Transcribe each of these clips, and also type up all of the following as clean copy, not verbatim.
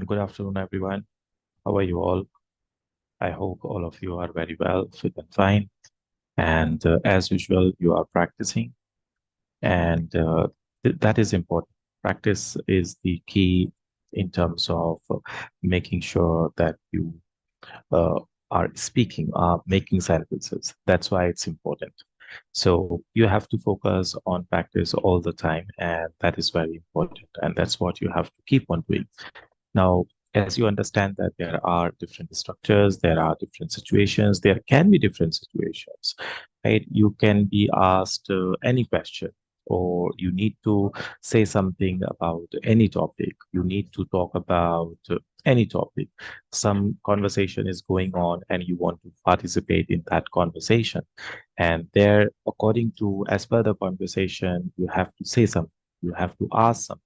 good afternoon, everyone. How are you all? I hope all of you are very well, fit and fine. And as usual, you are practicing, and that is important. Practice is the key in terms of making sure that you uh, are speaking, are making sentences. That's why it's important. So you have to focus on practice all the time, and that is very important. And that's what you have to keep on doing. Now, as you understand that there are different structures, there are different situations, there can be different situations, right? You can be asked any question, or you need to say something about any topic. You need to talk about any topic. Some conversation is going on and you want to participate in that conversation. And there, according to, as per the conversation, you have to say something, you have to ask something.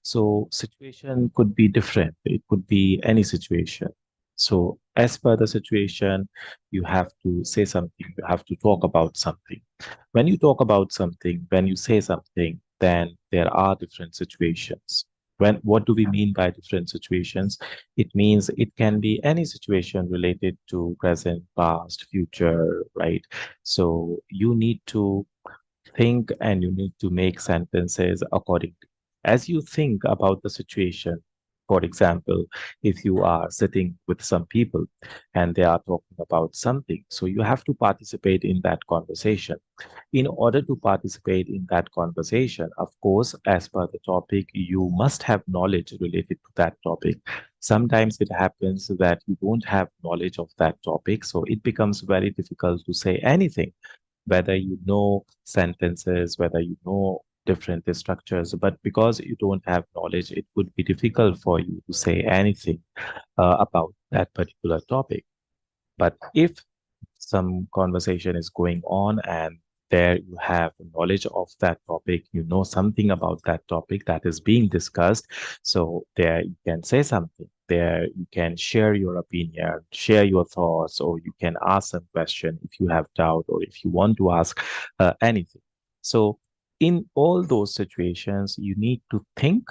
So situation could be different. It could be any situation. So as per the situation, you have to say something, you have to talk about something. When you talk about something, when you say something, then there are different situations. What do we mean by different situations? It means it can be any situation related to present, past, future, right? So you need to think and you need to make sentences accordingly. As you think about the situation, for example, if you are sitting with some people and they are talking about something, so you have to participate in that conversation. In order to participate in that conversation, of course, as per the topic, you must have knowledge related to that topic. Sometimes it happens that you don't have knowledge of that topic, so it becomes very difficult to say anything, whether you know sentences, whether you know different structures, but because you don't have knowledge, it would be difficult for you to say anything about that particular topic. But if some conversation is going on and there you have knowledge of that topic, you know something about that topic that is being discussed, so there you can say something. There you can share your opinion, share your thoughts, or you can ask some question if you have doubt or if you want to ask anything. So in all those situations, you need to think,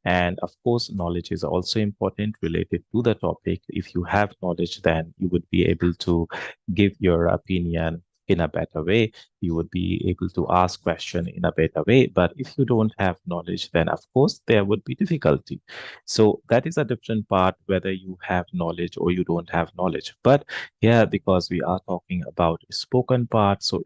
and of course, knowledge is also important related to the topic. If you have knowledge, then you would be able to give your opinion in a better way. You would be able to ask question in a better way. But if you don't have knowledge, then of course there would be difficulty. So that is a different part, whether you have knowledge or you don't have knowledge. But yeah, because we are talking about spoken part, so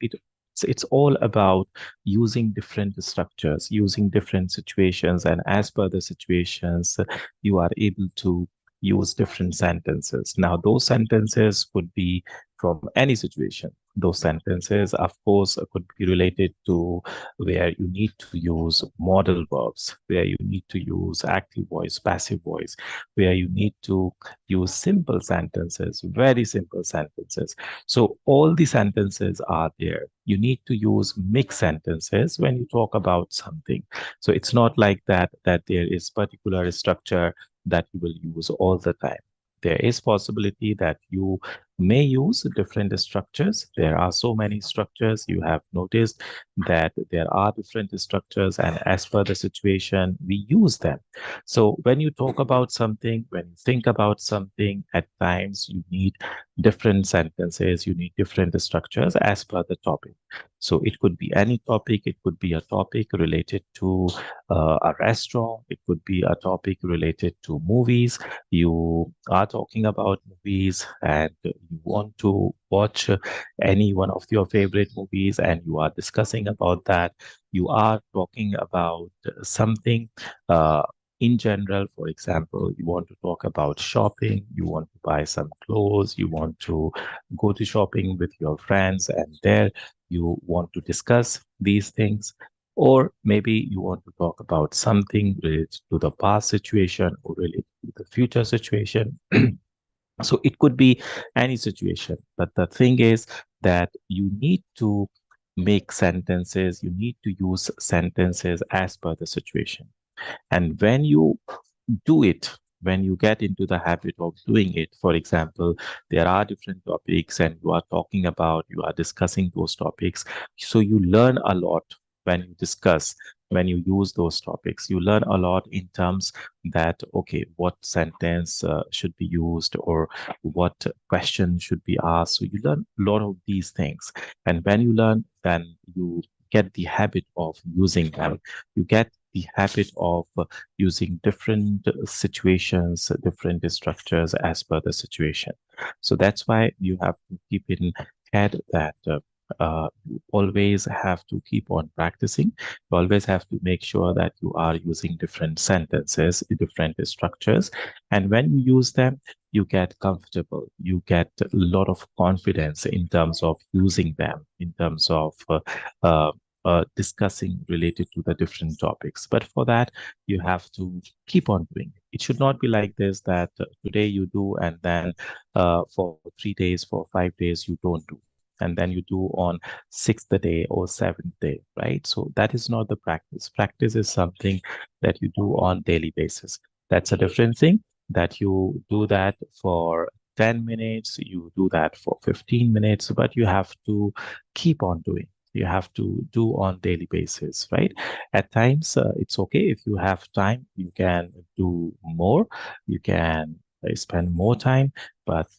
it's all about using different structures, using different situations, and as per the situations, you are able to use different sentences. Now, those sentences could be from any situation. Those sentences, of course, could be related to where you need to use modal verbs, where you need to use active voice, passive voice, where you need to use simple sentences, very simple sentences. So all the sentences are there. You need to use mixed sentences when you talk about something. So it's not like that there is particular structure that you will use all the time. There is possibility that you may use different structures. There are so many structures. You have noticed that there are different structures, and as per the situation, we use them. So when you talk about something, when you think about something, at times you need different sentences, you need different structures as per the topic. So it could be any topic. It could be a topic related to a restaurant. It could be a topic related to movies. You are talking about movies and you want to watch any one of your favorite movies and you are discussing about that. You are talking about something in general. For example, you want to talk about shopping, you want to buy some clothes, you want to go to shopping with your friends, and there you want to discuss these things. Or maybe you want to talk about something related to the past situation or related to the future situation. So it could be any situation. But the thing is that you need to make sentences, you need to use sentences as per the situation. And when you do it, when you get into the habit of doing it, for example, there are different topics and you are talking about, you are discussing those topics. So you learn a lot when you discuss. when you use those topics. You learn a lot in terms that, okay, what sentence should be used, or what question should be asked. So you learn a lot of these things. And when you learn, then you get the habit of using them. You get the habit of using different situations, different structures as per the situation. So that's why you have to keep in head that you always have to keep on practicing. You always have to make sure that you are using different sentences, different structures. And when you use them, you get comfortable. You get a lot of confidence in terms of using them, in terms of uh, discussing related to the different topics. But for that, you have to keep on doing it. It should not be like this, that today you do, and then for 3 days, for 5 days, you don't do. And then you do on sixth day or seventh day, right? So that is not the practice. Practice is something that you do on daily basis. That's a different thing, that you do that for 10 minutes, you do that for 15 minutes, but you have to keep on doing. You have to do on daily basis, right? At times, it's okay if you have time, you can do more, you can spend more time, but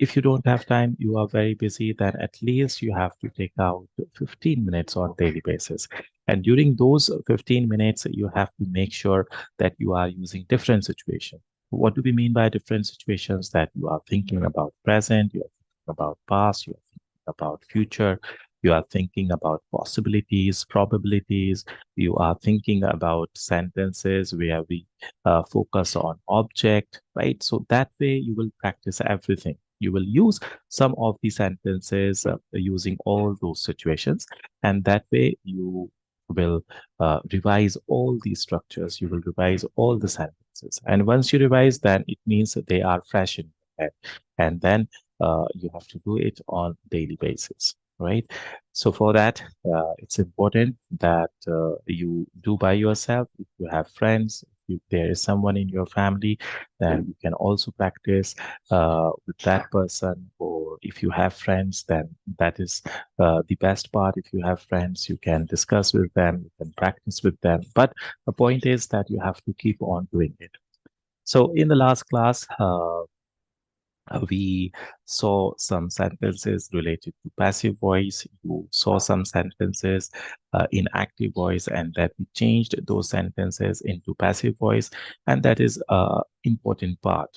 if you don't have time, you are very busy, then at least you have to take out 15 minutes on daily basis. And during those 15 minutes, you have to make sure that you are using different situations. What do we mean by different situations? That you are thinking about present, you are thinking about past, you are thinking about future, you are thinking about possibilities, probabilities, you are thinking about sentences where we focus on object, right? So that way you will practice everything. You will use some of the sentences using all those situations, and that way you will revise all these structures. You will revise all the sentences, and once you revise, then it means that they are fresh in your head, and then you have to do it on daily basis, right? So for that, it's important that you do by yourself. If you have friends, if there is someone in your family, then you can also practice with that person. Or if you have friends, then that is the best part. If you have friends, you can discuss with them, you can practice with them. But the point is that you have to keep on doing it. So in the last class, we saw some sentences related to passive voice. You saw some sentences in active voice, and that we changed those sentences into passive voice. And that is an important part.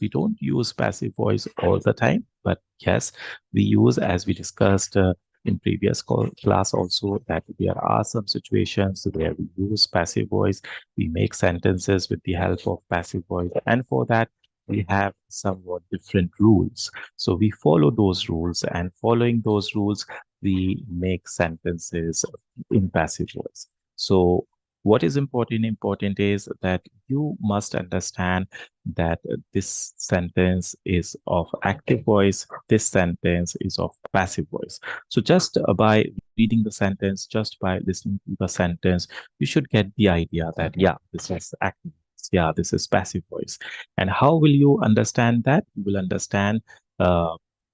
We don't use passive voice all the time, but yes, we use, as we discussed in previous class also, that there are some situations where we use passive voice. We make sentences with the help of passive voice. And for that, we have somewhat different rules. So we follow those rules, and following those rules, we make sentences in passive voice. So what is important is that you must understand that this sentence is of active voice, this sentence is of passive voice. So just by reading the sentence, just by listening to the sentence, you should get the idea that, yeah, this is active voice, yeah, this is passive voice. And how will you understand that? You will understand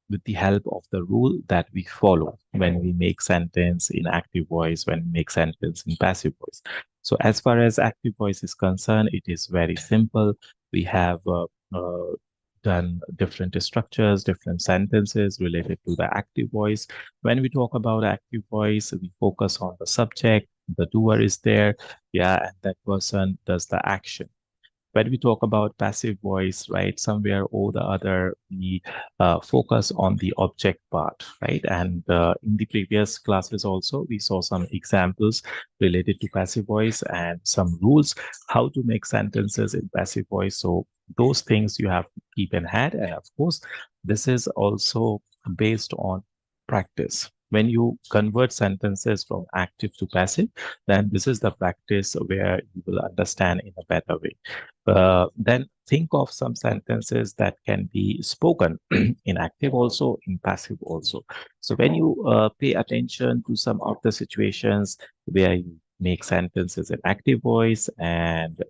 with the help of the rule that we follow when we make sentence in active voice, when we make sentence in passive voice. So as far as active voice is concerned, it is very simple. We have done different structures, different sentences related to the active voice. When we talk about active voice, we focus on the subject, the doer is there, yeah, and that person does the action. When we talk about passive voice, right, somewhere or the other, we focus on the object part, right? And in the previous classes also, we saw some examples related to passive voice and some rules, how to make sentences in passive voice. So those things you have to keep in head. And of course, this is also based on practice. When you convert sentences from active to passive, then this is the practice where you will understand in a better way. Then think of some sentences that can be spoken in active also, in passive also. So when you pay attention to some of the situations where you make sentences in active voice, and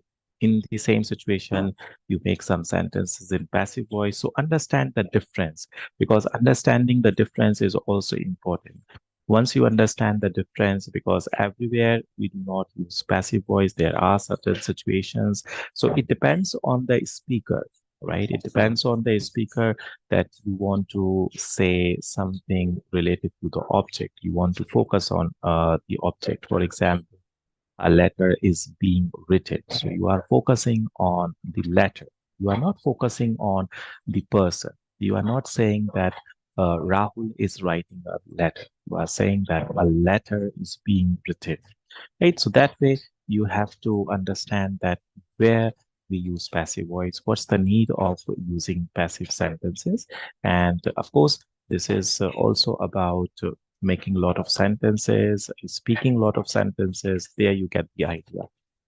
in the same situation, you make some sentences in passive voice. So understand the difference, because understanding the difference is also important. Once you understand the difference, because everywhere we do not use passive voice, there are certain situations. So it depends on the speaker, right? It depends on the speaker that you want to say something related to the object. You want to focus on the object. For example, a letter is being written. So you are focusing on the letter. You are not focusing on the person. You are not saying that Rahul is writing a letter. You are saying that a letter is being written. Right? So that way you have to understand that where we use passive voice, what's the need of using passive sentences. And of course, this is also about making a lot of sentences, speaking a lot of sentences. There you get the idea.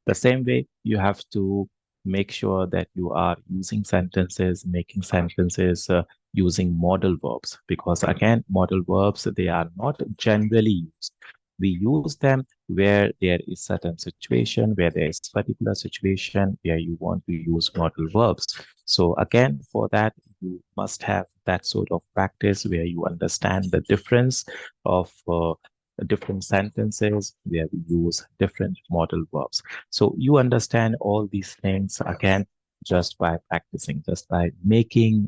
The same way you have to make sure that you are using sentences, making sentences using modal verbs, because again, modal verbs, they are not generally used. We use them where there is certain situation, where there is particular situation where you want to use modal verbs. So again, for that, you must have that sort of practice where you understand the difference of different sentences where we use different modal verbs. So you understand all these things again just by practicing, just by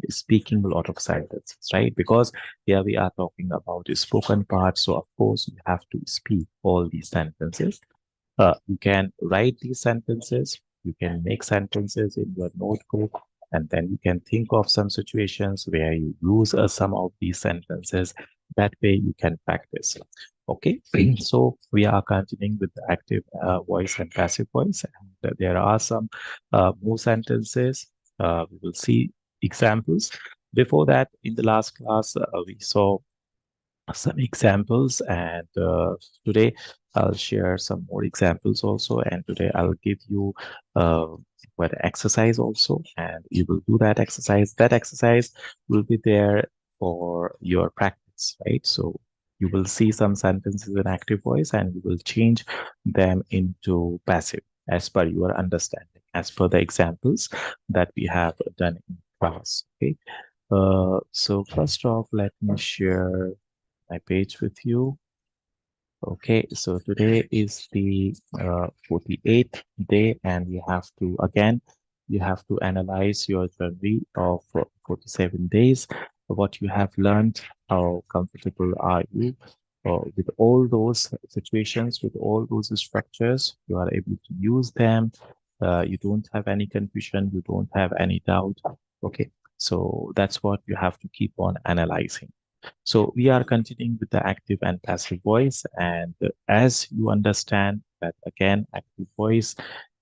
speaking a lot of sentences, right? Because here we are talking about the spoken part. So of course you have to speak all these sentences. You can write these sentences, you can make sentences in your notebook, and then you can think of some situations where you use some of these sentences. That way you can practice. Okay, so we are continuing with the active voice and passive voice. And there are some more sentences. We will see examples. Before that, in the last class, we saw some examples, and today I'll share some more examples also, and today I'll give you uh, what exercise also, and you will do that exercise. That exercise will be there for your practice, right? So you will see some sentences in active voice and you will change them into passive as per your understanding, as per the examples that we have done in class. Okay. So first off, let me share my page with you. Okay, so today is the 48th day, and you have to analyze your journey of 47 days, what you have learned, how comfortable are you with all those situations, with all those structures, you are able to use them. You don't have any confusion, you don't have any doubt. Okay, so that's what you have to keep on analyzing. So we are continuing with the active and passive voice. And as you understand that again, active voice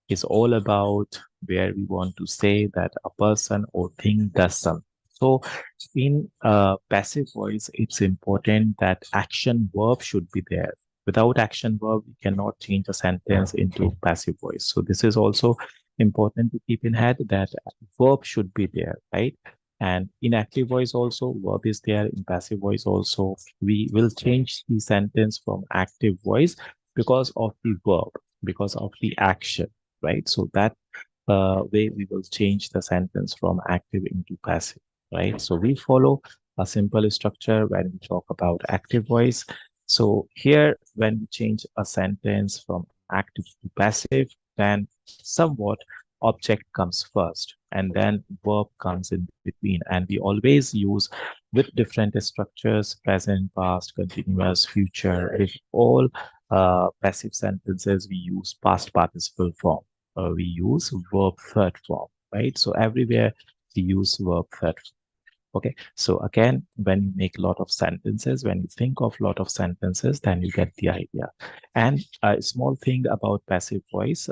is all about where we want to say that a person or thing does something. So in passive voice, it's important that action verb should be there. Without action verb, we cannot change a sentence into passive voice. So this is also important to keep in head that verb should be there, right? And in active voice also, verb is there. In passive voice also, we will change the sentence from active voice because of the verb, because of the action, right? So that way we will change the sentence from active into passive, right? So we follow a simple structure when we talk about active voice. So here, when we change a sentence from active to passive, then somewhat object comes first and then verb comes in between. And we always use with different structures, present, past, continuous, future. With all passive sentences, we use past participle form. We use verb third form, right? So everywhere we use verb third. Okay, so again, when you make a lot of sentences, when you think of a lot of sentences, then you get the idea. And a small thing about passive voice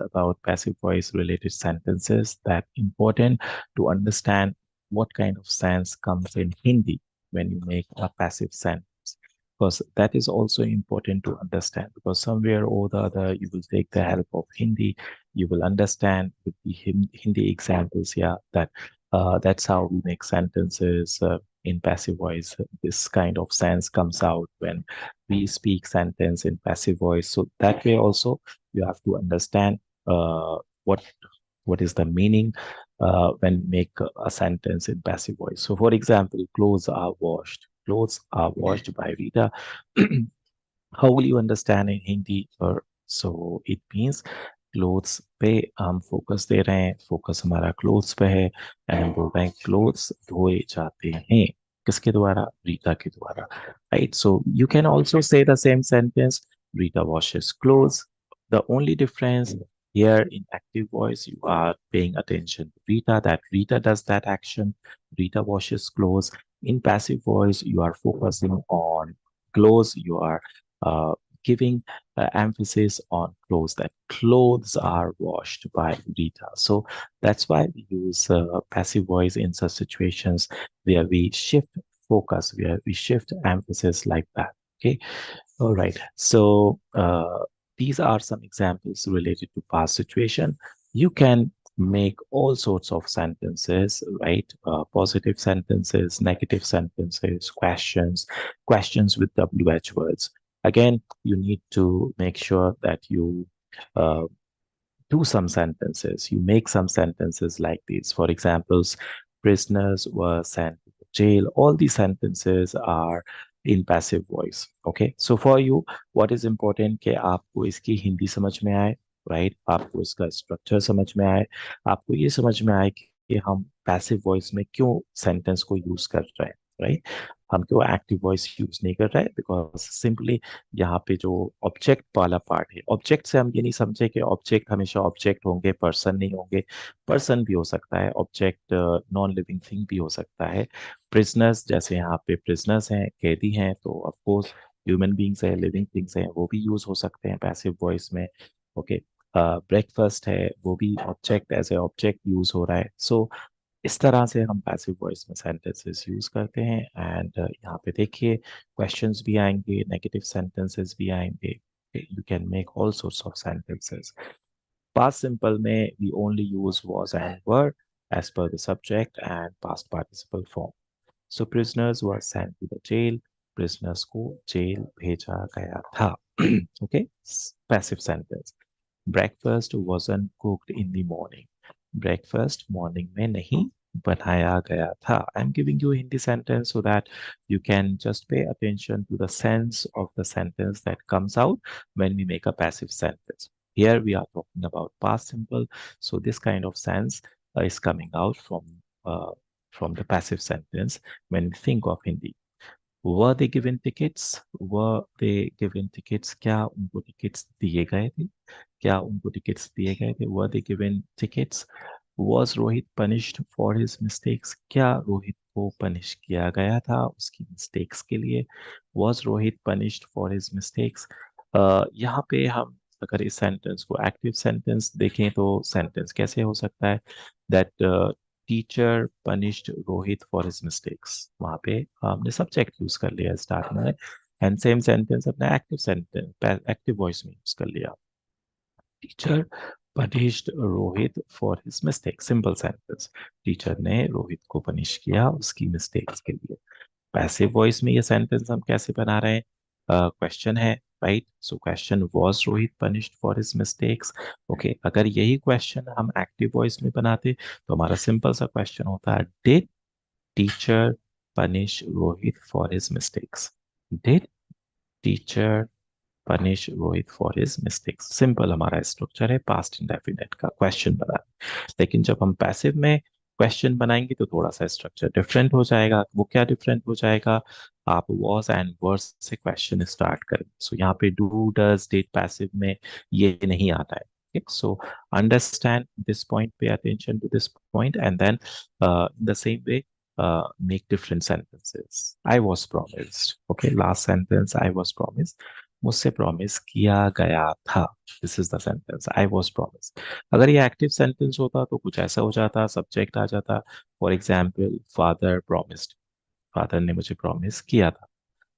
related sentences, that important to understand what kind of sense comes in Hindi when you make a passive sentence. Because that is also important to understand, because somewhere or the other you will take the help of Hindi, you will understand with the Hindi examples, yeah, that that's how we make sentences in passive voice. This kind of sense comes out when we speak sentence in passive voice. So that way also you have to understand what is the meaning when we make a sentence in passive voice. So for example, clothes are washed. Clothes are washed by Rita. How will you understand in Hindi? Or so it means clothes पे हम focus दे रहे हैं, focus हमारा clothes पे है, and हम बोल रहे हैं क्लोथ्स धोए जाते हैं, किसके द्वारा? रीता के द्वारा, right? So you can also say the same sentence, Rita washes clothes. The only difference here in active voice, you are paying attention to Rita, that Rita does that action, Rita washes clothes. In passive voice, you are focusing on clothes, you are uh, giving emphasis on clothes, that clothes are washed by Rita. So that's why we use passive voice in such situations where we shift focus, where we shift emphasis like that. Okay. All right. So these are some examples related to past situation. You can make all sorts of sentences, right? Positive sentences, negative sentences, questions with WH words. Again, you need to make sure that you uh, do some sentences. You make some sentences like these. For examples, prisoners were sent to jail. All these sentences are in passive voice. Okay. So for you, what is important कि आपको इसकी हिंदी समझ में आए, right? आपको इसका structure समझ में आए, आपको ये समझ में आए कि हम पैसिव वॉइस में क्यों सेंटेंस को यूज कर रहे हैं, राइट? हम क्यों एक्टिव वॉइस यूज नहीं कर रहे हैं? बिकॉज सिंपली यहाँ पे जो ऑब्जेक्ट वाला पार्ट है, ऑब्जेक्ट से हम ये नहीं समझे कि ऑब्जेक्ट हमेशा ऑब्जेक्ट होंगे, पर्सन नहीं होंगे। पर्सन भी हो सकता है, ऑब्जेक्ट नॉन लिविंग थिंग भी हो सकता है। प्रिजनर्स, जैसे यहाँ पे प्रिजनर्स हैं, कैदी हैं, तो ऑफ कोर्स ह्यूमन बींग्स है, लिविंग थिंग्स हैं, वो भी यूज हो सकते हैं पैसिव वॉइस में। ओके। ब्रेकफास्ट है, वो भी object as a object use हो रहा है। सो इस तरह से हम पैसिव वॉइस में सेंटेंसेस यूज करते हैं। एंड यहाँ पे देखिए, क्वेश्चंस भी आएंगे, नेगेटिव सेंटेंसेस भी आएंगे। You can make all sorts of sentences. Past simple में we only use was and were as per the subject and past participle form. So prisoners were sent to the jail. Prisoners को jail भेजा गया था. Okay, passive sentence. Breakfast wasn't cooked in the morning. Breakfast morning में नहीं बनाया गया था. I'm giving you Hindi sentence so that you can just pay attention to the sense of the sentence that comes out when we make a passive sentence. Here we are talking about past simple, so this kind of sense is coming out uh, from the passive sentence when we think of Hindi. Were they given tickets? Were they given tickets? क्या उनको tickets दिए गए थे? क्या उनको tickets दिए गए थे? Were they given tickets? Was Rohit punished for his mistakes? क्या रोहित को punish किया गया था उसकी mistakes के लिए? Was Rohit punished for his mistakes? यहाँ पे हम अगर इस सेंटेंस को एक्टिव सेंटेंस देखें तो सेंटेंस कैसे हो सकता है? That teacher punished Rohit for his mistakes. वहां पे हमने सब्जेक्ट यूज कर लिया स्टार्टिंग में, एंड सेम सेंटेंस अपने एक्टिव सेंटेंस एक्टिव वॉइस में यूज कर लिया। Teacher punished Rohit for his mistake, simple sentence. Teacher ने रोहित को पनिश किया उसकी मिस्टेक्स के लिए। पैसिव वॉइस में ये सेंटेंस हम कैसे बना रहे हैं? क्वेश्चन है, right? So question, was Rohit punished for his mistakes? Okay, अगर यही क्वेश्चन हम एक्टिव वॉइस में बनाते तो हमारा सिंपल सा क्वेश्चन होता है, did teacher punish Rohit for his mistakes? Did teacher punish Rohit for his mistakes? Simple हमारा स्ट्रक्चर है पास्ट इंडेफिनिट का क्वेश्चन बना। लेकिन जब हम पैसिव में क्वेश्चन बनाएंगे तो थोड़ा सा स्ट्रक्चर डिफरेंट हो जाएगा। वो क्या डिफरेंट हो जाएगा? आप वॉज एंड वर्स से क्वेश्चन स्टार्ट करेंगे। सो यहाँ पे डू डज डिड पैसिव में ये नहीं आता है। So understand this point, pay attention to this point, and then in the same way make different sentences. I was promised. Okay, last sentence, I was promised. मुझसे promise किया गया था। This is the sentence, I was promise. अगर ये active sentence होता तो कुछ ऐसा हो जाता, सब्जेक्ट आ जाता। For example, father promised, father ने मुझे प्रॉमिस किया था।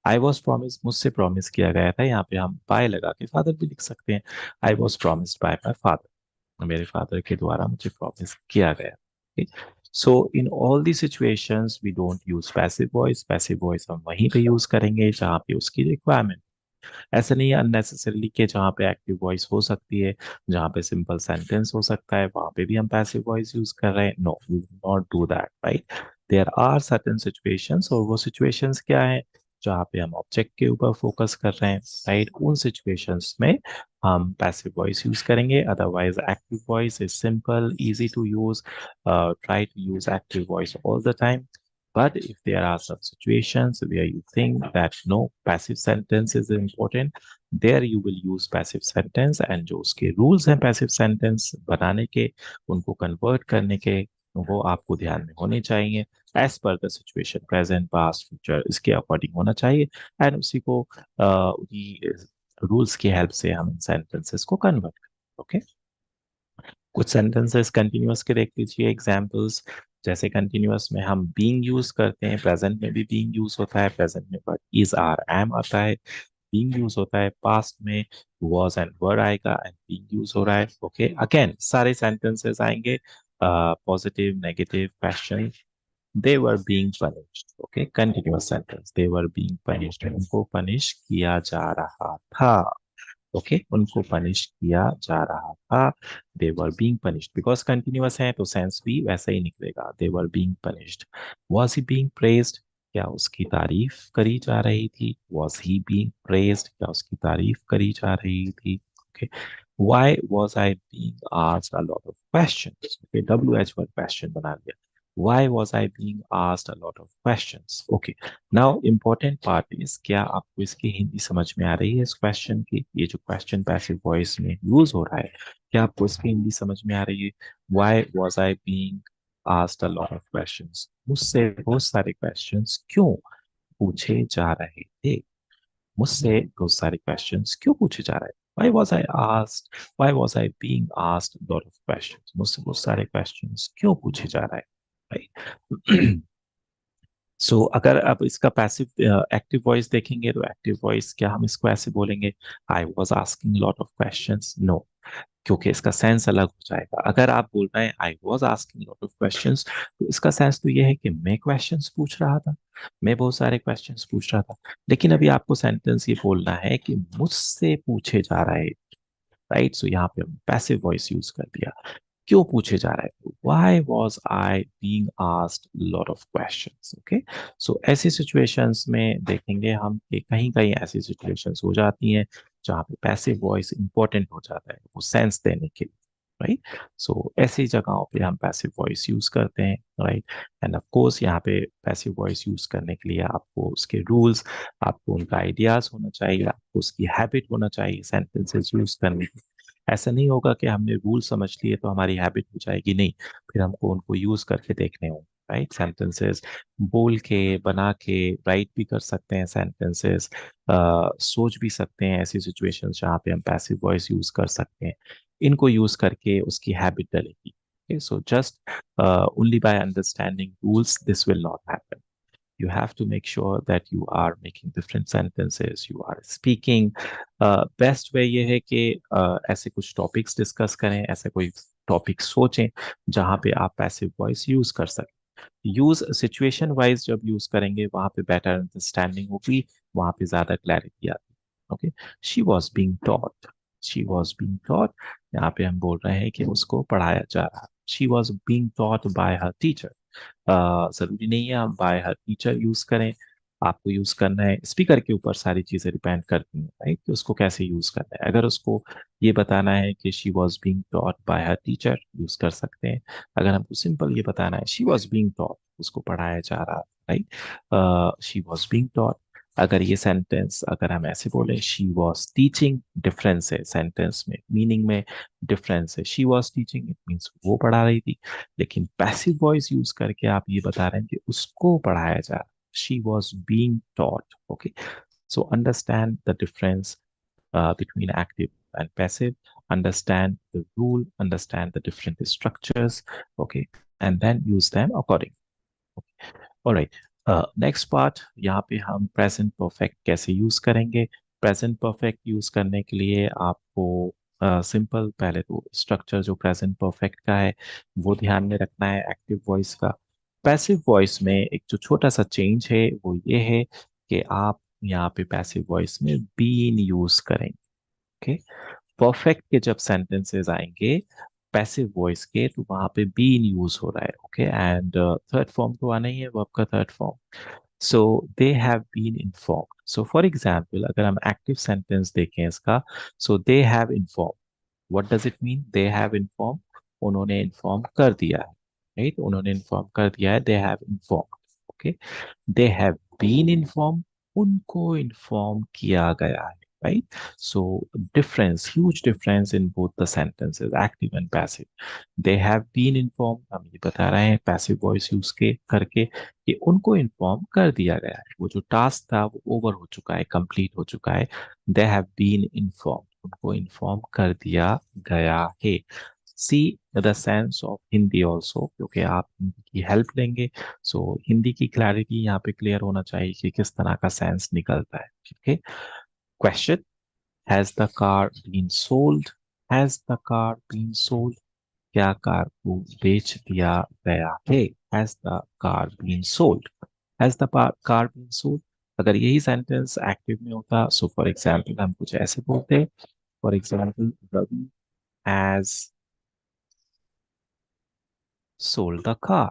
आई वॉज प्रॉमिस, मुझसे प्रॉमिस किया गया था, यहाँ पे हम बाय लगा के फादर भी लिख सकते हैं। I was promised by my father, मेरे फादर के द्वारा मुझे प्रॉमिस किया गया। So in all the situations we don't use passive voice. Passive voice हम वहीं पे यूज करेंगे जहाँ पे उसकी रिक्वायरमेंट। ऐसा नहीं है अननेसेसरली कि जहाँ पे एक्टिव वॉइस हो सकती है, जहाँ पे सिंपल सेंटेंस हो सकता है, वहां पे भी हम पैसिव वॉइस यूज कर रहे हैं। No, we will not do that, right? There are certain situations, और वो सिचुएशंस क्या है? जहाँ पे हम ऑब्जेक्ट के ऊपर फोकस कर रहे हैं, राइट, उन सिचुएशंस में हम पैसिव वॉइस यूज करेंगे. Otherwise active voice is simple, easy to use. Try to use active voice all the time. But if there are some situations where you think that no, passive sentence is important, there you will use passive sentence. And जो उसके rules हैं passive sentence बनाने के, उनको convert करने के, वो आपको ध्यान में होने चाहिए. As per the situation, present, past, future, इसके according होना चाहिए. And उसी को उन्हीं rules की help से हम sentences को convert करें. Okay. कुछ सेंटेंसेस कंटिन्यूअस के देख लीजिए एग्जांपल्स. जैसे कंटिन्यूअस में हम बीइंग यूज करते हैं, प्रेजेंट में भी बीइंग यूज होता है, प्रेजेंट में बट इज आर एम आता है, बीइंग यूज होता है, पास्ट में वाज एंड वर आएगा एंड बीइंग यूज हो रहा है. ओके, अगेन सारे सेंटेंसेस आएंगे positive, negative, question. They were being punished. Okay, continuous sentence, they were being punished, उनको पनिश किया जा रहा था. ओके, उनको पनिश किया जा रहा था. They were being punished, because continuous है तो सेंस भी वैसा ही निकलेगा. They were being punished. Was he being praised, क्या उसकी तारीफ करी जा रही थी. वॉज ही बीइंग प्रेज्ड, क्या उसकी तारीफ करी जा रही थी. Okay, why was I being asked a lot of questions. Okay, WH पर question बना लिया. Why was I being asked a lot of questions. Okay, now important part is, क्या आपको इसकी हिंदी समझ में आ रही है इस क्वेश्चन की. ये जो क्वेश्चन पैसिव वॉइस में यूज हो रहा है, क्या आपको इसकी हिंदी समझ में आ रही है. Why was I being asked a lot of questions, मुझसे बहुत सारे क्वेश्चंस क्यों पूछे जा रहे थे. मुझसे बहुत सारे क्वेश्चंस क्यों पूछे जा रहे हैं. Why was I asked? Why was I being asked a lot of questions? मुझसे बहुत सारे क्वेश्चंस क्यों पूछे जा रहे हैं, राइट. सो अगर आप इसका पैसिव एक्टिव वॉइस देखेंगे तो एक्टिव वॉइस क्या हम इसको ऐसे बोलेंगे, I was asking lot of questions. No, क्योंकि इसका सेंस अलग हो जाएगा. अगर आप बोल रहे हैं I was asking lot of questions, तो इसका सेंस तो ये है कि मैं क्वेश्चंस पूछ रहा था, मैं बहुत सारे क्वेश्चंस पूछ रहा था. लेकिन अभी आपको सेंटेंस ये बोलना है कि मुझसे पूछे जा रहे, राइट. सो यहाँ पे हम पैसिव वॉइस यूज कर दिया. क्यों पूछे जा रहा है, why was I being asked lot of questions. Okay, so ऐसी सिचुएशंस में देखेंगे हम कि कहीं कहीं ऐसी सिचुएशंस हो जाती हैं जहाँ पे पैसिव वॉइस इंपॉर्टेंट हो जाता है वो सेंस देने के लिए, राइट. सो ऐसी जगहों पे हम पैसिव वॉइस यूज करते हैं, राइट. एंड ऑफ कोर्स यहाँ पे पैसिव वॉइस यूज करने के लिए आपको उसके रूल्स, आपको उनका आइडियाज होना चाहिए, आपको उसकी हैबिट होना चाहिए सेंटेंसेस यूज करने की. ऐसा नहीं होगा कि हमने रूल समझ लिए तो हमारी हैबिट हो जाएगी, नहीं, फिर हमको उनको यूज करके देखने होंगे, राइट. सेंटेंसेस बोल के, बना के, राइट भी कर सकते हैं सेंटेंसेस, सोच भी सकते हैं ऐसी सिचुएशंस जहाँ पे हम पैसिव वॉइस यूज कर सकते हैं. इनको यूज करके उसकी habit डलेगी. Okay, so just only by understanding rules, this will not happen. You have to make sure that you are making different sentences, you are speaking. Best way ये है कि ऐसे कुछ टॉपिक्स डिस्कस करें, ऐसा कोई टॉपिक सोचें जहाँ पे आप पैसिव वॉइस यूज कर सकें. यूज सिचुएशन वाइज जब यूज करेंगे वहां पे बेटर अंडरस्टैंडिंग होगी, वहां पे ज्यादा क्लैरिटी आती है. Okay, she was being taught. She was being taught, यहाँ पे हम बोल रहे हैं कि उसको पढ़ाया जा रहा है. She was being taught by her teacher. जरूरी नहीं है हम बाय हर टीचर यूज करें, आपको यूज करना है स्पीकर के ऊपर. सारी चीजें डिपेंड करती हैं, राइट, कि उसको कैसे यूज करना है. अगर उसको ये बताना है कि she was being taught by her teacher, use कर सकते हैं. अगर हमको सिंपल ये बताना है शी वॉज बीइंग टॉट, उसको पढ़ाया जा रहा, right, she was being taught. अगर ये सेंटेंस अगर हम ऐसे बोले शी वॉज टीचिंग, डिफरेंस है सेंटेंस में, मीनिंग में डिफरेंस है. She was teaching, it means वो पढ़ा रही थी. लेकिन पैसिव वॉइस यूज करके आप ये बता रहे हैं कि उसको पढ़ाया जा रहा, she was being taught. Okay, so understand the difference between active and passive, understand the rule, understand the different structures, okay, and then use them accordingly. Alright, next part, यहाँ पे हम प्रेजेंट परफेक्ट कैसे use करेंगे. Present perfect use करने के लिए आपको simple पहले तो स्ट्रक्चर जो प्रेजेंट परफेक्ट का है वो ध्यान में रखना है एक्टिव वॉइस का. पैसिव वॉइस में एक जो छोटा सा चेंज है वो ये है कि आप यहाँ पे पैसिव वॉइस में बीन यूज करेंगे. ओके, परफेक्ट के जब सेंटेंसेस आएंगे पैसिव वॉइस के तो वहां पे बीन यूज हो रहा है. ओके, एंड थर्ड फॉर्म तो आना ही है वर्ब का third form. So they have been informed. So for example, अगर हम active sentence देखें इसका, so they have informed. What does it mean? They have informed. उन्होंने inform कर दिया है, right? उन्होंने inform कर दिया है. They have informed. Okay. They have been informed. उनको inform किया गया है, right? So difference, huge difference in both the sentences, active and passive. They have been informed. हम ये बता रहे हैं passive voice use के करके कि उनको inform कर दिया गया है. वो जो task था वो over हो चुका है, complete हो चुका है. They have been informed. उनको inform कर दिया गया है. See the sense of Hindi also, क्योंकि आप हिंदी की हेल्प लेंगे. सो हिंदी की क्लैरिटी यहाँ पे क्लियर होना चाहिए कि किस तरह का सेंस निकलता है. ठीक है. Question, has the car been sold? Has the car been sold? क्या कार को बेच दिया गया है? Has the car been sold? Has the car been sold? अगर यही सेंटेंस एक्टिव में होता, सो फॉर एग्जाम्पल हम कुछ ऐसे बोलते. For example, Ravi has sold the car.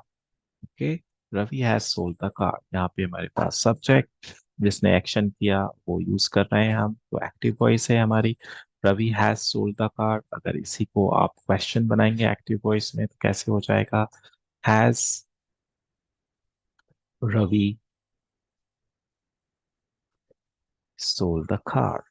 Okay. Ravi has sold the car. यहाँ पे हमारे पास सब्जेक्ट जिसने एक्शन किया वो यूज कर रहे हैं हम, तो एक्टिव वॉइस है हमारी. Ravi has sold the car. अगर इसी को आप क्वेश्चन बनाएंगे एक्टिव वॉइस में तो कैसे हो जाएगा? Has Ravi sold the car?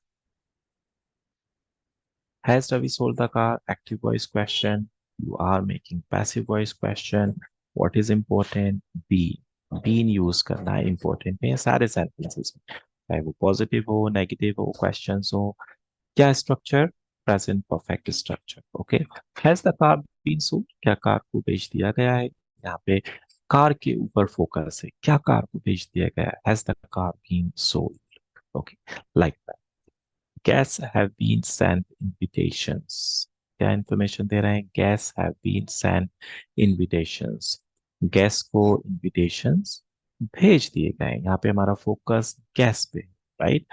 Has Ravi sold the car? Active voice question. You are making passive voice question. What is important? Be. Being use करना है important में सारे sentences में, चाहे वो पॉजिटिव हो, नेगेटिव हो, क्वेश्चंस हो. क्या structure? Present perfect structure. Okay. Has the car been sold? क्या कार को बेच दिया गया है? यहाँ पे कार के ऊपर फोकस है. क्या कार को बेच दिया गया है? Has the car been sold? Okay. Like Guests have been sent invitations. क्या इंफॉर्मेशन दे रहे हैं? Guests have been sent invitations. Guests को invitations भेज दिए गए. यहाँ पे हमारा फोकस guest पे, right?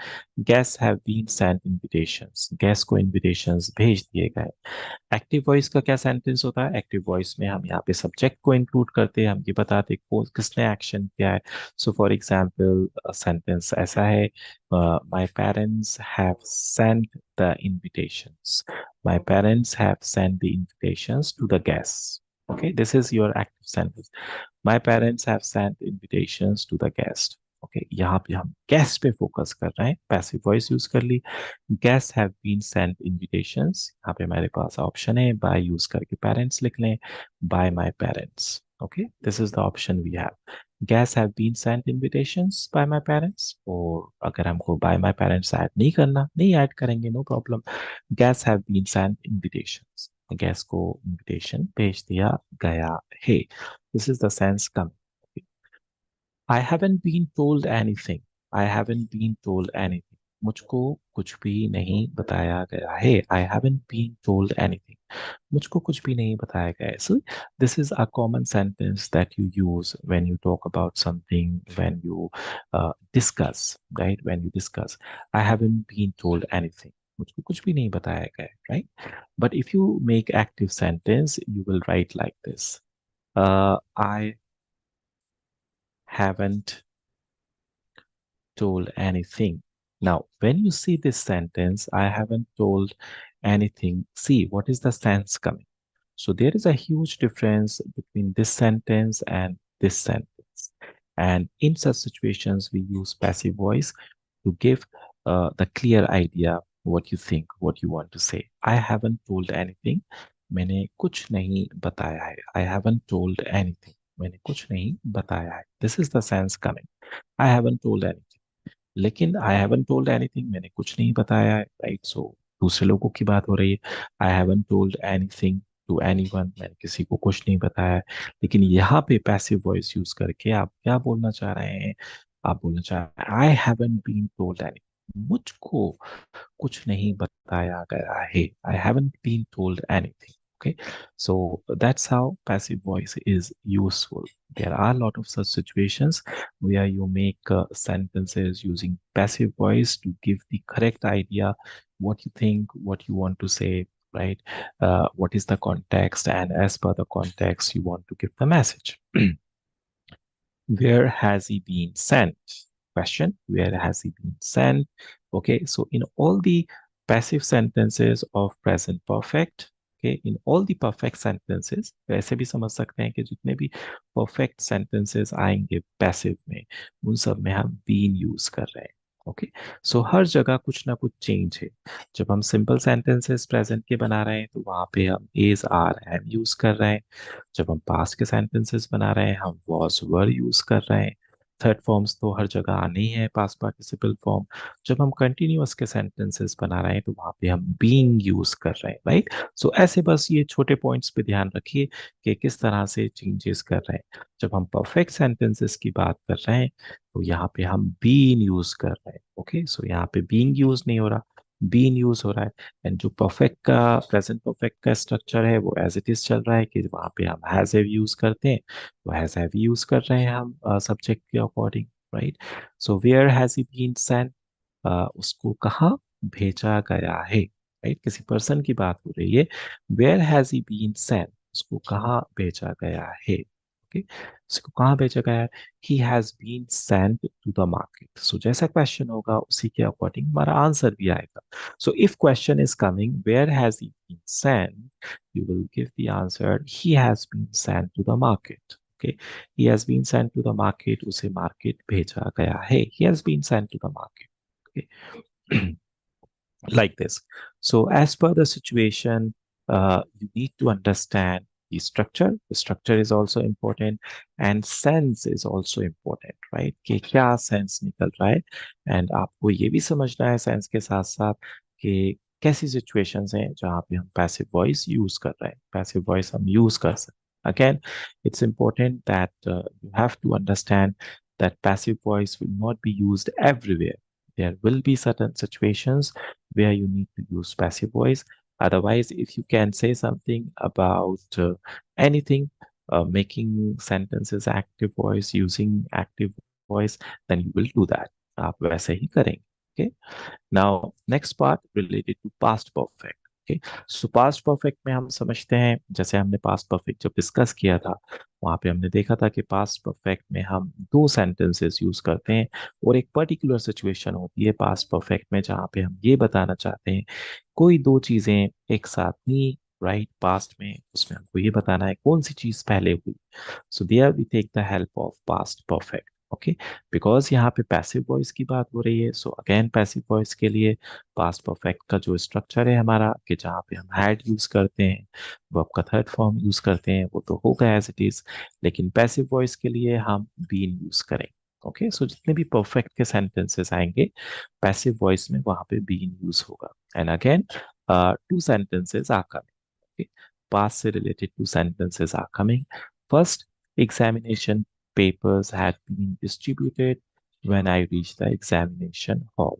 Guests have been sent invitations. Guests को invitations भेज दिए गए. एक्टिव वॉइस का क्या सेंटेंस होता है? एक्टिव वॉइस में हम यहाँ पे सब्जेक्ट को इंक्लूड करते हैं. हम ये बताते हैं कौन किसने एक्शन किया है. सो फॉर एग्जाम्पल सेंटेंस ऐसा है, my parents have sent the invitations. My parents have sent the invitations to the guests. Okay, this is your active sentence. My parents have sent invitations to the guest. Okay, यहाँ पे हम guest पे focus कर रहे हैं. Passive voice use कर ली. Guests have been sent invitations. यहाँ पे हमारे पास ऑप्शन है by यूज करके parents लिख लें. By my parents. Okay, this is the option we have. Guests have been sent invitations by my parents. और अगर हमको by my parents ऐड नहीं करना, नहीं ऐड करेंगे, no problem. Guests have been sent invitations. Guests को invitation भेज दिया गया है. This is the sense coming. I haven't been told anything. I haven't been told anything. मुझको कुछ भी नहीं बताया गया है. I haven't been told anything. मुझको कुछ भी नहीं बताया गया है. So this is a common sentence that you use when you talk about something, when you discuss, right? When you discuss. I haven't been told anything. मुझको कुछ भी नहीं बताया गया है, right? But if you make active sentence, you will write like this. I haven't told anything. Now, when you see this sentence, I haven't told anything, see what is the sense coming. So there is a huge difference between this sentence and this sentence. And in such situations, we use passive voice to give the clear idea what you think, what you want to say. I haven't told anything. मैंने कुछ नहीं बताया है. I haven't told anything. मैंने कुछ नहीं बताया है. This is the sense coming. I haven't told anything. लेकिन आई हैवंट टोल्ड एनीथिंग, मैंने कुछ नहीं बताया है, राइट? सो दूसरे लोगों की बात हो रही है. I haven't told anything to anyone, मैंने किसी को कुछ नहीं बताया है. लेकिन यहाँ पे पैसिव वॉइस यूज करके आप क्या बोलना चाह रहे हैं? आप बोलना चाह रहे हैं I haven't been told anything. मुझको कुछ नहीं बताया गया है. I haven't been told anything. Okay, so that's how passive voice is useful. There are a lot of such situations where you make sentences using passive voice to give the correct idea what you think, what you want to say, right? What is the context, and as per the context, you want to give the message. Where has he been sent? Question, where has he been sent? Okay, so in all the passive sentences of present perfect, okay, in all the perfect sentences, वैसे भी समझ सकते हैं कि जितने भी perfect sentences आएंगे passive में, उन सब में हम been use कर रहे हैं. ओके, सो हर जगह कुछ ना कुछ चेंज है. जब हम सिंपल सेंटेंसेस प्रेजेंट के बना रहे हैं तो वहां पे हम इज आर एम यूज कर रहे हैं. जब हम पास्ट के सेंटेंसेस बना रहे हैं हम वॉज वर यूज कर रहे हैं. थर्ड फॉर्म्स तो हर जगह आने ही है, पास्ट पार्टिसिपल फॉर्म. जब हम कंटिन्यूअस के सेंटेंसेस बना रहे हैं तो वहां पे हम बीइंग यूज कर रहे हैं, राइट. सो ऐसे बस ये छोटे पॉइंट्स पे ध्यान रखिए कि किस तरह से चेंजेस कर रहे हैं. जब हम परफेक्ट सेंटेंसेस की बात कर रहे हैं तो यहाँ पे हम बीन यूज कर रहे हैं. ओके, सो यहाँ पे बीइंग यूज नहीं हो रहा, बीन यूज हो रहा है. एंड जो परफेक्ट का प्रेजेंट परफेक्ट का स्ट्रक्चर है वो एज इट इज चल रहा है कि वहाँ पे हम हैज हैव यूज करते हैं, तो हैज हैव यूज कर रहे हैं हम सब्जेक्ट के according, right. So where has he been sent, उसको कहाँ भेजा गया है, राइट. किसी पर्सन की बात हो रही है, where has he been sent, उसको कहाँ भेजा गया है. ओके, उसको कहाँ भेजा गया है. He has been sent to the market. So जैसा क्वेश्चन होगा उसी के अकॉर्डिंग हमारा आंसर भी आएगा. So if question is coming, where has he been sent? You will give the answer, he has been sent to the market. Okay, he has been sent to the market. उसे market भेजा गया है. He has been sent to the market. Okay. Like this. So as per the situation, you need to understand the structure. The structure is also important and sense is also important, right? कि क्या sense निकल रहा है. And आपको ये भी समझना है sense के साथ साथ कि कैसी situations हैं जहाँ पे हम passive voice use कर रहे हैं. Passive voice हम use कर सकते हैं. Again, it's important that you have to understand that passive voice will not be used everywhere. There will be certain situations where you need to use passive voice. Otherwise, if you can say something about anything, making sentences active voice, using active voice, then you will do that. आप वैसे ही करेंगे. Okay. Now, next part related to past perfect. Okay. So past perfect में हम समझते हैं, जैसे हमने past perfect जब डिस्कस किया था वहां पे हमने देखा था कि past perfect में हम दो sentences यूज करते हैं और एक पर्टिकुलर सिचुएशन होती है past perfect में जहाँ पे हम ये बताना चाहते हैं कोई दो चीजें एक साथ नहीं, राइट. पास्ट में उसमें हमको ये बताना है कौन सी चीज पहले हुई. So there we take the help of past perfect. Okay, because यहाँ पे पैसिव वॉइस की बात हो रही है. सो अगेन पैसिव वॉइस के लिए पास्ट परफेक्ट का जो स्ट्रक्चर है हमारा कि जहाँ पे हम हैड यूज करते हैं, वर्ब का थर्ड फॉर्म यूज करते हैं, वो तो होगा एज इट इज. लेकिन पैसिव वॉइस के लिए हम बीन यूज करेंगे. ओके, सो जितने भी परफेक्ट के सेंटेंसेस आएंगे पैसिव वॉइस में वहां पे बीन यूज होगा. And again two sentences are coming. Okay, past से related two sentences are coming. First, examination papers had been distributed when I reached the examination hall.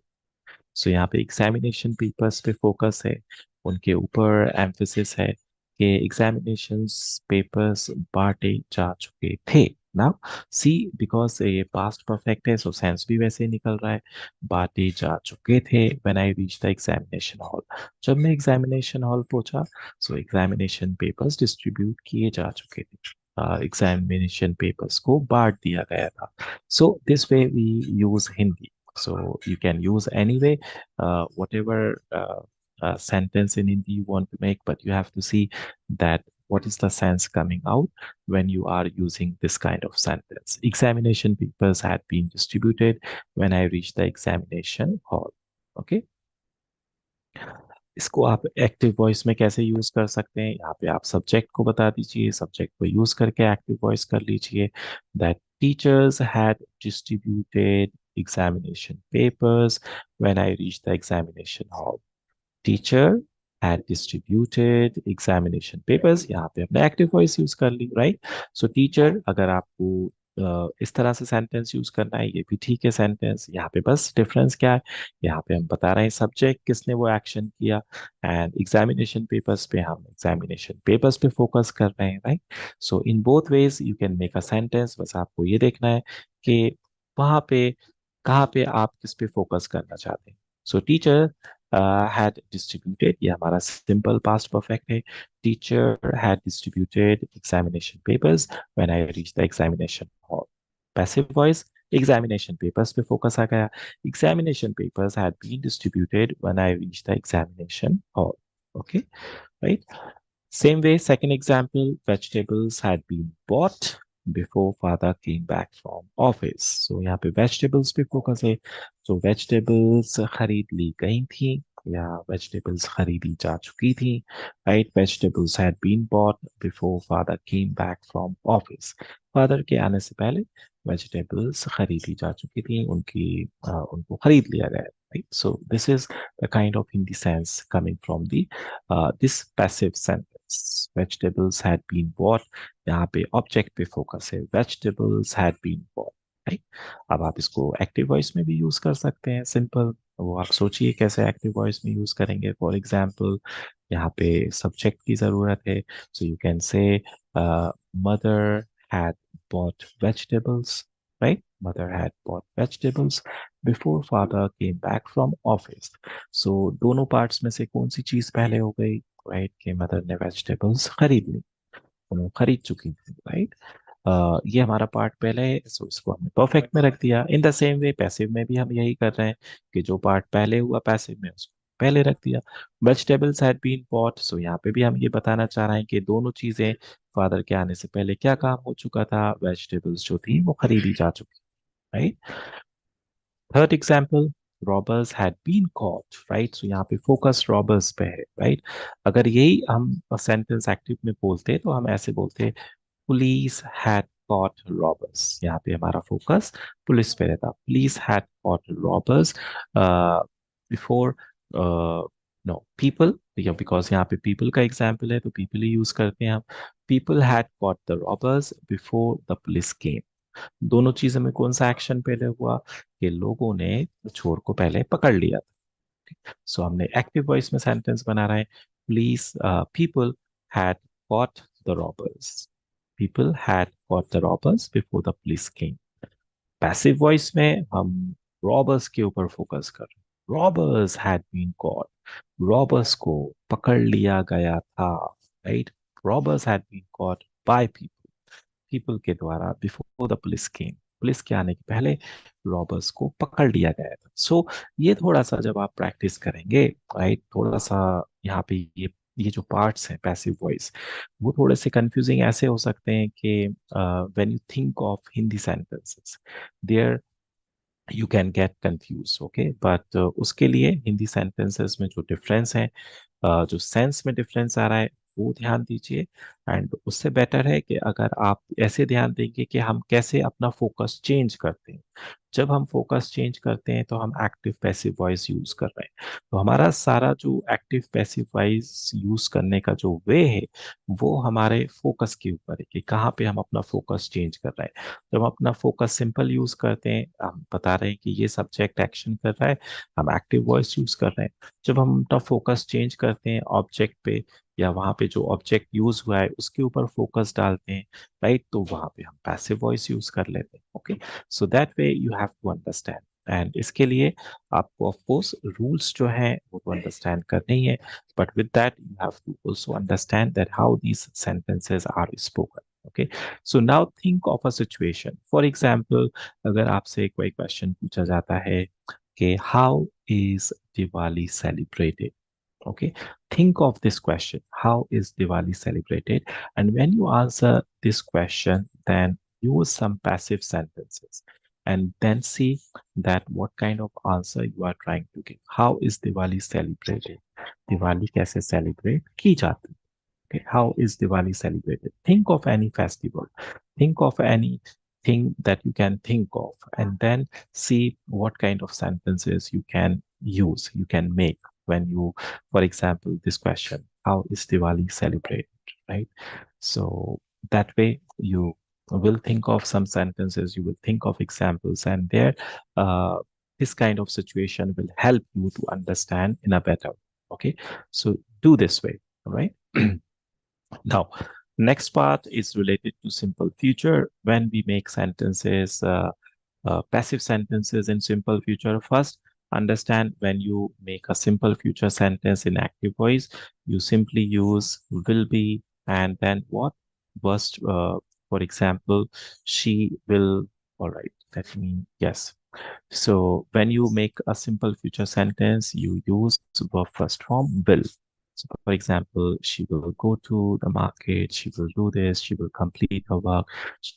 सो यहाँ पे examination papers पे focus है, उनके ऊपर एम्फेसिस है कि एग्जामिनेशंस पेपर्स बांटे जा चुके थे. नाउ सी, बिकॉज ये पास्ट परफेक्ट है सो सेंस भी वैसे ही निकल रहा है, बांटे जा चुके थे when I reach the examination hall. जब मैं एग्जामिनेशन हॉल पहुंचा सो एग्जामिनेशन पेपर्स डिस्ट्रीब्यूट किए जा चुके थे. एग्जामिनेशन पेपर्स को बांट दिया गया था. So this way we use Hindi. So you can use anyway, whatever sentence in Hindi you want to make, but you have to see that what is the sense coming out when you are using this kind of sentence. Examination papers had been distributed when I reached the examination hall. Okay. इसको आप active voice में कैसे use कर सकते हैं, यहाँ पे आप सब्जेक्ट को बता दीजिए, सब्जेक्ट को यूज करके एक्टिव वॉइस कर लीजिए. That teachers had distributed examination papers when I reach the examination hall. Teacher had distributed examination papers, यहाँ पे हमने एक्टिव वॉइस यूज कर ली, राइट. सो टीचर, अगर आपको इस तरह से सेंटेंस यूज करना है ये भी ठीक है सेंटेंस. यहाँ पे बस डिफरेंस क्या है, यहाँ पे हम बता रहे हैं सब्जेक्ट किसने वो एक्शन किया, एंड एग्जामिनेशन पेपर्स पे हम एग्जामिनेशन पेपर्स पे फोकस कर रहे हैं, right. So in both ways you can make a sentence. बस आपको ये देखना है कि वहां पे कहाँ पे आप किस पे फोकस करना चाहते हैं. सो टीचर had distributed, ये हमारा simple past perfect है. Teacher had distributed examination papers when I reached the examination hall. Passive voice, examination papers पे focus आ गया. Examination papers had been distributed when I reached the examination hall. Okay, right? Same way, second example, vegetables had been bought before father came back from office. So यहाँ पे vegetables पे focus है. So vegetables खरीद ली गई थी या vegetables खरीदी जा चुकी थी. Right? Vegetables had been bought before father came back from office. Father के आने से पहले vegetables खरीदी जा चुकी थी. उनको खरीद लिया गया. Right? So this is the kind of Hindi sense coming from the this passive sentence. Vegetables had been bought. यहाँ पे object पे focus है. Vegetables had been bought. Right? अब आप इसको active voice में भी use कर सकते हैं. Simple. वो आप सोचिए कैसे active voice में use करेंगे. For example, यहाँ पे subject की जरूरत है. So you can say mother had bought vegetables. Right? Mother had bought vegetables before father came back from office. सो दोनों पार्ट्स में से कौन सी चीज पहले हो गई. राइट कि मदर ने वेजिटेबल्स खरीद ली. वो खरीद चुकी थी. राइट. ये हमारा पार्ट पहले है, सो इसको हमने परफेक्ट में रख दिया. इन द सेम वे पैसिव में भी हम यही कर रहे हैं कि जो पार्ट पहले हुआ पैसिव में उसको पहले रख दिया. Vegetables had been bought. So यहाँ पे भी हम ये बताना चाह रहे हैं कि दोनों चीजें फादर के आने से पहले क्या काम हो चुका था. वेजिटेबल्स जो थी वो खरीदी जा चुकी. Right. Third example, robbers had been caught. Right. So यहाँ पे फोकस रॉबर्स पे है. राइट. अगर यही हम सेंटेंस एक्टिव में बोलते तो हम ऐसे बोलते, पुलिस हैड कॉट रॉबर्स. यहाँ पे हमारा फोकस पुलिस पे रहता. Police had cot robbers before know people. या बिकॉज यहाँ पे पीपल का एग्जाम्पल है तो पीपल ही यूज करते हैं हम. People had caught the robbers before the police केम. दोनों चीजों में कौन सा एक्शन पहले हुआ कि लोगों ने चोर को पहले पकड़ लिया था. सो हमने एक्टिव वॉइस में सेंटेंस बना रहे हैं. Police people had caught the robbers. People had caught the robbers before the police came. Passive voice में हम रॉबर्स के ऊपर फोकस कर रहे हैं. Robbers had been caught. Robbers को पकड़ लिया गया था. Right. Robbers had been caught by people. People के द्वारा before the police came. Police के आने के पहले रॉबर्स को पकड़ लिया गया था. सो ये थोड़ा सा जब आप प्रैक्टिस करेंगे. राइट. थोड़ा सा यहाँ पे ये जो पार्ट्स हैं पैसिव वॉइस वो थोड़े से कंफ्यूजिंग ऐसे हो सकते हैं कि when you think of Hindi sentences there you can get confuse. Okay. But उसके लिए हिंदी सेंटेंसेस में जो डिफरेंस है, जो सेंस में डिफरेंस आ रहा है वो ध्यान दीजिए. एंड उससे बेटर है कि अगर आप ऐसे ध्यान देंगे कि हम कैसे अपना फोकस चेंज करते हैं. जब हम फोकस चेंज करते हैं तो हम एक्टिव पैसिव वॉइस यूज कर रहे हैं. तो हमारा सारा जो एक्टिव पैसिव वॉइस यूज करने का जो वे है वो हमारे फोकस के ऊपर है कि कहाँ पे हम अपना फोकस चेंज कर रहे हैं. जब हम अपना फोकस सिंपल यूज करते हैं, हम बता रहे हैं कि ये सब्जेक्ट एक्शन कर रहा है, हम एक्टिव वॉइस यूज कर रहे हैं. जब हम अपना फोकस चेंज करते हैं ऑब्जेक्ट पे या वहां पे जो ऑब्जेक्ट यूज हुआ है उसके ऊपर फोकस डालते हैं. राइट. तो वहां पे हम पैसिव वॉइस यूज कर लेते हैं. Okay. So that way you have to understand. And इसके लिए आपको ऑफ कोर्स रूल्स जो हैं वो तो अंडरस्टैंड करने ही है. But with that you have to also understand that how these sentences are spoken. Okay. So now think of a situation. For example, अगर आपसे कोई क्वेश्चन पूछा जाता है कि how is Diwali celebrated. Okay, think of this question. How is Diwali celebrated? And when you answer this question, then use some passive sentences and then see that what kind of answer you are trying to give. How is Diwali celebrated? Diwali कैसे celebrate की जाती है? Okay, how is Diwali celebrated? Think of any festival. Think of anything that you can think of, and then see what kind of sentences you can use, you can make when you, for example, this question, how is Diwali celebrated? Right? So that way you will think of some sentences, you will think of examples, and there, this kind of situation will help you to understand in a better way. Okay, so do this way. All right. Now, next part is related to simple future. When we make sentences, passive sentences in simple future, first understand when you make a simple future sentence in active voice, you simply use will be and then what? First, for example, she will All right, that means yes. So when you make a simple future sentence, you use verb first form will. So for example, she will go to the market, she will do this, she will complete her work,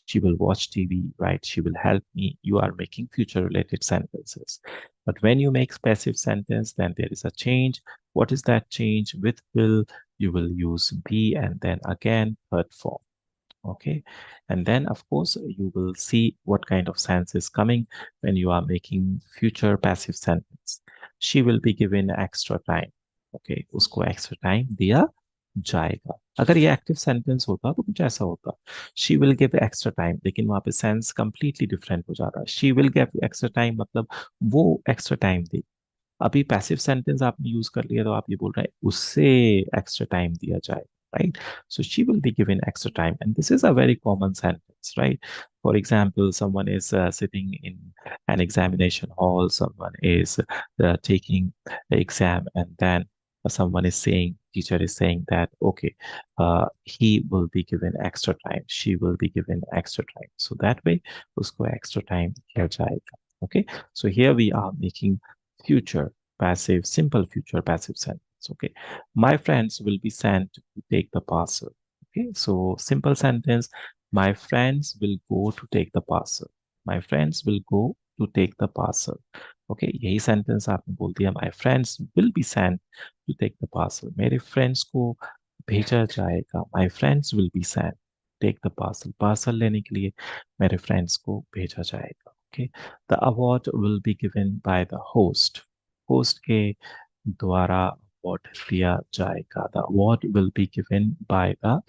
she will watch TV, right? She will help me. You are making future related sentences. But when you make passive sentence, then there is a change. What is that change? With will, you will use be and then again third form. Okay, and then of course you will see what kind of sense is coming when you are making future passive sentence. She will be given extra time. Okay, उसको extra time दिया जाएगा. अगर ये active sentence होता तो कुछ ऐसा होता, she will give extra time, लेकिन वहां पे सेंस कंप्लीटली डिफरेंट हो जाता है. She will give extra time मतलब वो एक्स्ट्रा टाइम दे. अभी पैसिव सेंटेंस आपने यूज कर लिया तो आप ये बोल रहे हैं उससे एक्स्ट्रा टाइम दिया जाए, right? So she will be given extra time, and this is a very common sentence, right? For example, someone is sitting in an examination hall, someone is taking the exam, and then someone is saying, teacher is saying that okay, he will be given extra time, she will be given extra time, so that way usko extra time diya jayega. Okay, so here we are making future passive, simple future passive sentence. Okay, my friends will be sent to take the parcel. Okay, so simple sentence, my friends will go to take the parcel. My friends will go to take the parcel. Okay, यही sentence आपने बोल दिया, my friends will be sent to take the parcel. मेरे friends को भेजा जाएगा. My friends will be sent to take the parcel. Parcel लेने के लिए मेरे friends को भेजा जाएगा. Okay, the award will be given by the host. Host के द्वारा award दिया जाएगा. The award will be given by the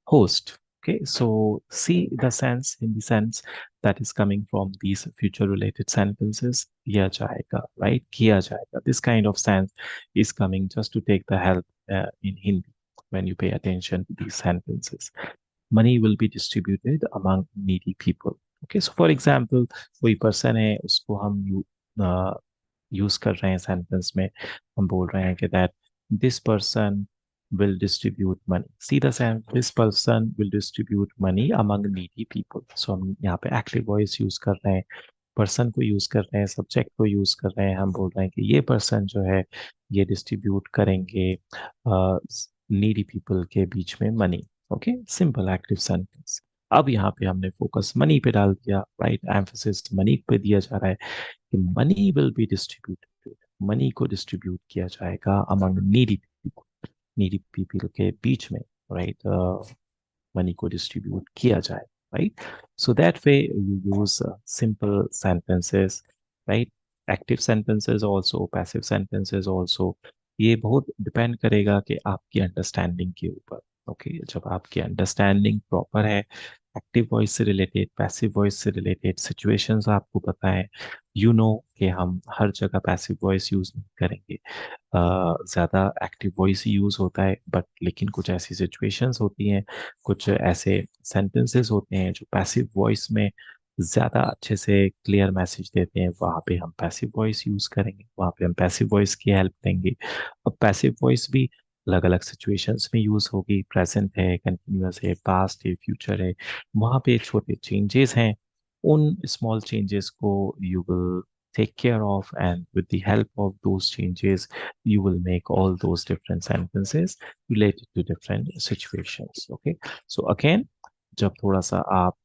host. Okay, so see the sense in the sense that is coming from these future related sentences. दिया जाएगा, right? किया जाएगा. This kind of sense is coming just to take the help in Hindi when you pay attention to these sentences. Money will be distributed among needy people. Okay, so for example, कोई person है उसको हम use कर रहे हैं sentence में, हम बोल रहे हैं कि that this person will distribute money. See the sense, this person will distribute money among needy people. So हम यहाँ पे active voice use कर रहे हैं, पर्सन को यूज कर रहे हैं, सब्जेक्ट को यूज कर रहे हैं, हम बोल रहे हैं कि ये पर्सन जो है ये डिस्ट्रीब्यूट करेंगे नीडी पीपल के बीच में money. Okay, simple active sentence. अब यहाँ पे हमने फोकस मनी पे डाल दिया, राइट? एम्फोसिस मनी पे दिया जा रहा है कि money will be distributed, money को डिस्ट्रीब्यूट किया जाएगा अमंग नीडी पीपल के बीच में, राइट? मनी को डिस्ट्रीब्यूट किया जाए, right? So that way you use simple sentences, right? Active sentences also, passive sentences also. ये बहुत डिपेंड करेगा कि आपकी अंडरस्टैंडिंग के ऊपर. ओके, जब आपकी अंडरस्टैंडिंग प्रॉपर है, एक्टिव वॉइस से रिलेटेड, पैसिव वॉइस से रिलेटेड सिचुएशंस आपको पता है, यू नो कि हम हर जगह पैसिव वॉइस यूज नहीं करेंगे, ज़्यादा एक्टिव वॉइस ही यूज़ होता है. बट लेकिन कुछ ऐसी सिचुएशंस होती हैं, कुछ ऐसे सेंटेंसेस होते हैं जो पैसिव वॉइस में ज़्यादा अच्छे से क्लियर मैसेज देते हैं, वहाँ पे हम पैसिव वॉइस यूज़ करेंगे, वहाँ पे हम पैसिव वॉइस की हेल्प लेंगे. अब पैसिव वॉइस भी अलग अलग सिचुएशंस में यूज़ होगी, प्रेजेंट है, कंटिन्यूअस है, पास्ट है, फ्यूचर है, वहाँ पे छोटे चेंजेस हैं. उन स्मॉल चेंजेस को you will take care of, and with the help of those changes you will make all those different sentences related to different situations. Okay, so again, जब थोड़ा सा आप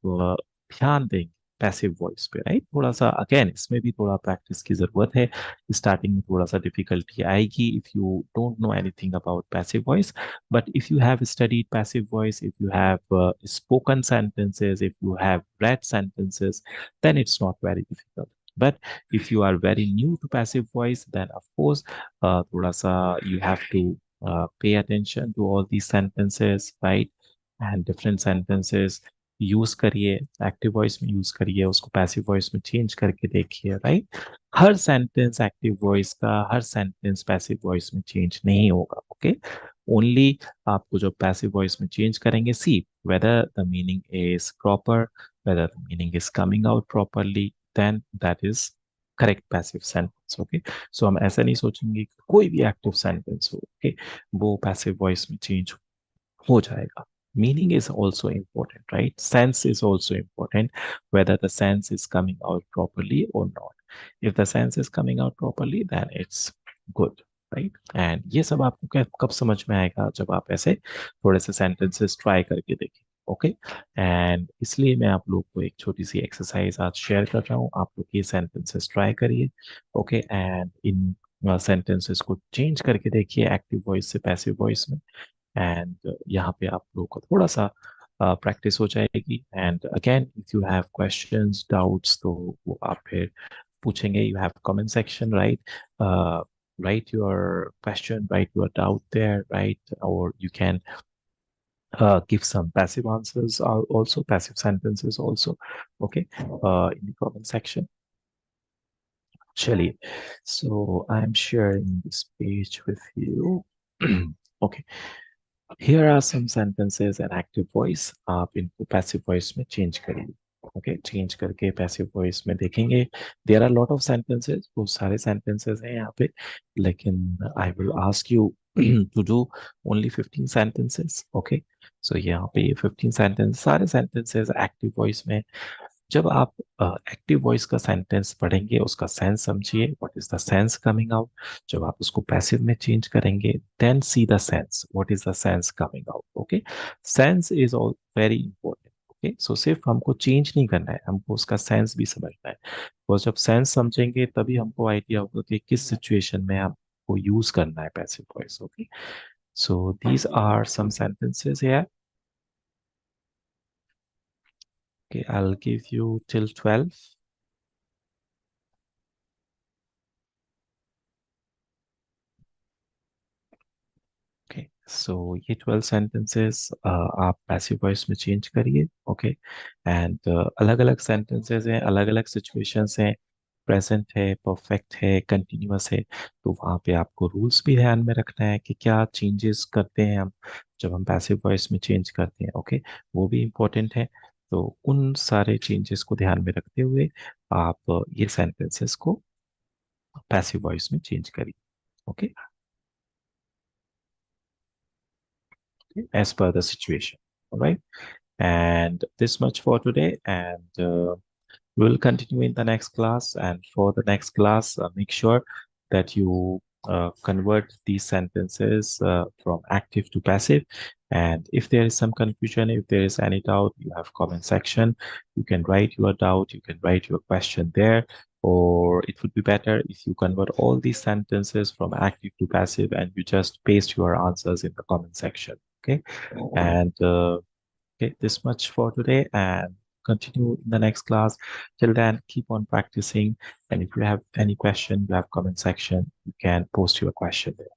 ध्यान देंगे पैसिव वॉइस पे, राइट, थोड़ा सा अगेन इसमें भी थोड़ा प्रैक्टिस की जरूरत है. स्टार्टिंग में थोड़ा सा डिफिकल्टी आएगी if you don't know anything about passive voice, but if you have studied passive voice, if you have spoken sentences, if you have read sentences, then it's not very difficult. But if you are very new to passive voice, then of course, thoda sa you have to pay attention to all these sentences, right? And different sentences use करिए, active voice में use करिए, उसको passive voice में change करके देखिए, right? हर sentence active voice का, हर sentence passive voice में change नहीं होगा. ओके, ओनली आपको जो पैसिव वॉइस में चेंज करेंगे, see whether the meaning is proper, whether the meaning is coming out properly, then that is correct passive sentence. Okay, so हम ऐसा नहीं सोचेंगे कि कोई भी एक्टिव सेंटेंस हो, okay, वो पैसिव वॉइस में चेंज हो जाएगा. meaning is also important, right? Sense is also important, whether the sense is coming out properly or not. If the sense is coming out properly, then it's good, right? And ये सब आपको कब समझ में आएगा, जब आप ऐसे थोड़े से सेंटेंसेस ट्राई करके देखें। ओके, एंड इसलिए मैं आप लोग को एक छोटी सी एक्सरसाइज आज शेयर कर रहा हूँ। आप लोग ये सेंटेंसेस ट्राई करिए। ओके, एंड इन सेंटेंसेस को चेंज करके देखिए एक्टिव वॉइस से पैसिव वॉइस में। एंड यहाँ पे आप लोगों को थोड़ा सा प्रैक्टिस हो जाएगी। And again if you have questions doubts तो वो आप फिर पूछेंगे। You have comment section, right? Write your question, write your doubt there, right? Or you can give some passive answers, also passive sentences also, okay, in the comment section. Chaliए, so I'm sharing this page with you. Okay, here are some sentences and active voice. आप इनको passive voice में change करिए। Okay, change करके passive voice में देखेंगे। There are a lot of sentences, बहुत सारे sentences हैं यहाँ पे, लेकिन I will ask you to do only 15 sentences. Okay, so यहाँ पे ये 15 sentences, सारे sentences active voice में। जब आप एक्टिव वॉइस का सेंटेंस पढ़ेंगे, उसका सेंस समझिए, what is the sense coming out. जब आप उसको पैसिव में चेंज करेंगे, then see the sense, what is the sense coming out. Okay, sense is all very important. Okay, so सिर्फ हमको चेंज नहीं करना है, हमको उसका सेंस भी समझना है। तो जब सेंस समझेंगे तभी हमको आइडिया होगा कि किस सिचुएशन में आपको यूज करना है passive voice. Okay, so these are some sentences here. Okay, I'll give you till 12. Okay, so ये 12 सेंटेंसेस आप पैसिव वॉइस में चेंज करिए। ओके, एंड अलग अलग सेंटेंसेस हैं, अलग अलग सिचुएशंस हैं, प्रेजेंट है, परफेक्ट है, कंटिन्यूअस है। तो वहाँ पे आपको रूल्स भी ध्यान में रखना है कि क्या चेंजेस करते हैं हम जब हम पैसिव वॉइस में चेंज करते हैं। ओके, वो भी इम्पोर्टेंट है। तो उन सारे चेंजेस को ध्यान में रखते हुए आप ये सेंटेंसेस को पैसिव वॉइस में चेंज करिए। Okay, as per the situation. All right. And this much for today. And we will continue in the next class. And for the next class, make sure that you convert these sentences from active to passive. And if there is some confusion, if there is any doubt, you have comment section. You can write your doubt. You can write your question there. Or it would be better if you convert all these sentences from active to passive and you just paste your answers in the comment section. Okay. And okay, this much for today, and continue in the next class. Till then, keep on practicing. And if you have any question, you have comment section, you can post your question there.